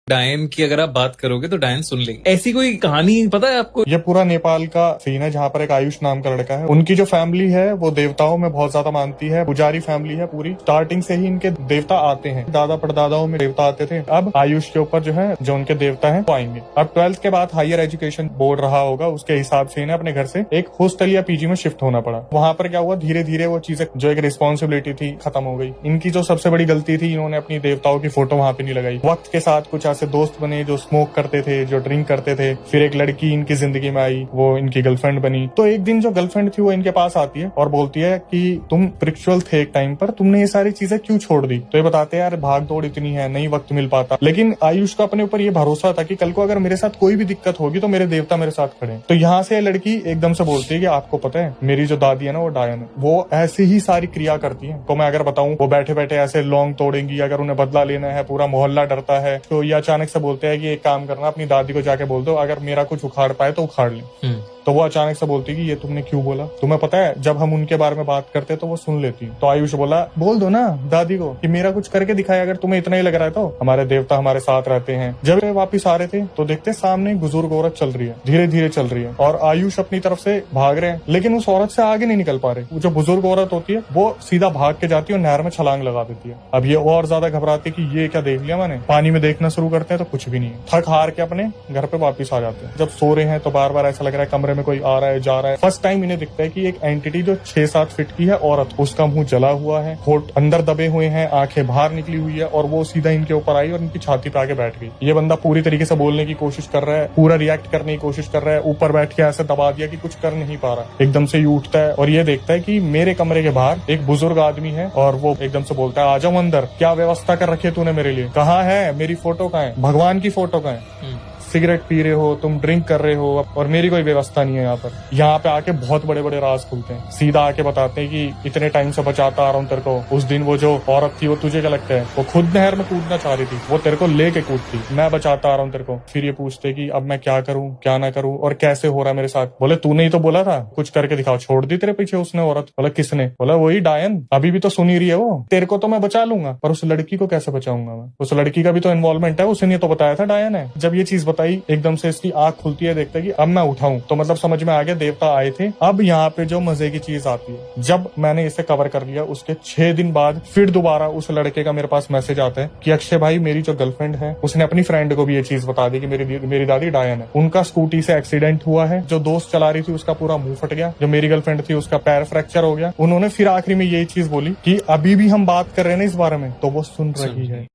डायन की अगर आप बात करोगे तो डायन सुन लेंगे। ऐसी कोई कहानी पता है आपको? ये पूरा नेपाल का सीन है जहाँ पर एक आयुष नाम का लड़का है। उनकी जो फैमिली है वो देवताओं में बहुत ज्यादा मानती है, पुजारी फैमिली है पूरी। स्टार्टिंग से ही इनके देवता आते हैं, दादा परदादाओं में देवता आते थे। अब आयुष के ऊपर जो है जो उनके देवता है वो आएंगे। अब 12th के बाद हायर एजुकेशन बोर्ड रहा होगा, उसके हिसाब से इन्हें अपने घर से एक हॉस्टल या पीजी में शिफ्ट होना पड़ा। वहां पर क्या हुआ, धीरे धीरे वो चीजें जो एक रिस्पॉन्सिबिलिटी थी खत्म हो गई। इनकी जो सबसे बड़ी गलती थी, इन्होंने अपनी देवताओं की फोटो वहां पे नहीं लगाई। वक्त के साथ कुछ ऐसे दोस्त बने जो स्मोक करते थे, जो ड्रिंक करते थे। फिर एक लड़की इनकी जिंदगी में आई, वो इनकी गर्लफ्रेंड बनी। तो एक दिन जो गर्लफ्रेंड थी वो इनके पास आती है और बोलती है कि तुम स्पिरिचुअल थे एक टाइम पर, तुमने ये सारी चीजें क्यों छोड़ दी? तो ये बताते हैं यार भाग दौड़ इतनी है, नहीं वक्त मिल पाता। लेकिन आयुष का अपने ऊपर ये भरोसा था कि कल को अगर मेरे साथ कोई भी दिक्कत होगी तो मेरे देवता मेरे साथ खड़े। तो यहाँ से लड़की एकदम से बोलती है कि आपको पता है मेरी जो दादी है ना वो डायन है, वो ऐसे ही सारी क्रिया करती है। तो मैं अगर बताऊं वो बैठे बैठे ऐसे लौंग तोड़ेंगी, अगर उन्हें बदला लेना है, पूरा मोहल्ला डरता है। तो ये अचानक से बोलते हैं कि एक काम करना, अपनी दादी को जाके बोल दो अगर मेरा कुछ उखाड़ पाए तो उखाड़ ले। तो वो अचानक से बोलती कि ये तुमने क्यों बोला? तुम्हें पता है जब हम उनके बारे में बात करते तो वो सुन लेती। तो आयुष बोला बोल दो ना दादी को कि मेरा कुछ करके दिखाया, अगर तुम्हें इतना ही लग रहा है तो हमारे देवता हमारे साथ रहते हैं। जब वे वापिस आ रहे थे तो देखते सामने एक बुजुर्ग औरत चल रही है, धीरे धीरे चल रही है और आयुष अपनी तरफ से भाग रहे हैं, लेकिन उस औरत से आगे नहीं निकल पा रहे। वो जो बुजुर्ग औरत होती है वो सीधा भाग के जाती है और नहर में छलांग लगा देती है। अब ये और ज्यादा घबराती है कि ये क्या देख लिया मैंने। पानी में देखना शुरू करते हैं तो कुछ भी नहीं है। थक हार के अपने घर पे वापिस आ जाते हैं। जब सो रहे हैं तो बार बार ऐसा लग रहा है कमरे में कोई आ रहा है जा रहा है। फर्स्ट टाइम इन्हें दिखता है कि एक एंटिटी जो 6-7 फीट की है औरत, उसका मुंह जला हुआ है, होठ अंदर दबे हुए हैं, आंखें बाहर निकली हुई है और वो सीधा इनके ऊपर आई और इनकी छाती पे आके बैठ गई। ये बंदा पूरी तरीके से बोलने की कोशिश कर रहा है, पूरा रिएक्ट करने की कोशिश कर रहा है, ऊपर बैठ के ऐसे दबा दिया कि कुछ कर नहीं पा रहा। एकदम से ही उठता है और ये देखता है कि मेरे कमरे के बाहर एक बुजुर्ग आदमी है और वो एकदम से बोलता है आ जाओ अंदर, क्या व्यवस्था कर रखी है तूने मेरे लिए? कहाँ है मेरी फोटो? कहाँ है भगवान की फोटो? कहाँ है? सिगरेट पी रहे हो तुम, ड्रिंक कर रहे हो और मेरी कोई व्यवस्था नहीं है यहाँ पर। यहाँ पे आके बहुत बड़े बड़े राज खुलते हैं। सीधा आके बताते हैं कि इतने टाइम से बचाता आ रहा हूँ तेरे को। उस दिन वो जो औरत थी वो तुझे क्या लगता है वो खुद नहर में कूदना चाह रही थी, वो तेरे को लेके कूदती, मैं बचाता आ रहा हूँ तेरे को। फिर ये पूछते कि अब मैं क्या करूँ क्या ना करूँ और कैसे हो रहा है मेरे साथ? बोले तूने ही तो बोला था कुछ करके दिखाओ, छोड़ दी तेरे पीछे उसने औरत। बोला किसने? बोला वही डायन, अभी भी तो सुनी रही है वो। तेरे को तो मैं बचा लूंगा पर उस लड़की को कैसे बचाऊंगा मैं? उस लड़की का भी तो इन्वॉल्वमेंट है, उसने तो बताया था डायन है। जब ये चीज बताई एकदम से इसकी आंख खुलती है, देखता है कि अब मैं उठाऊं। तो मतलब समझ में आ गया देवता आए थे। अब यहाँ पे जो मजे की चीज आती है, जब मैंने इसे कवर कर लिया उसके 6 दिन बाद फिर दोबारा उस लड़के का मेरे पास मैसेज आता है कि अक्षय भाई मेरी जो गर्लफ्रेंड है उसने अपनी फ्रेंड को भी ये चीज बता दी कि मेरी दादी डायन है। उनका स्कूटी से एक्सीडेंट हुआ है, जो दोस्त चला रही थी उसका पूरा मुंह फट गया, जो मेरी गर्लफ्रेंड थी उसका पैर फ्रैक्चर हो गया। उन्होंने फिर आखिरी में यही चीज बोली कि अभी भी हम बात कर रहे हैं ना इस बारे में, तो वो सुन रही है।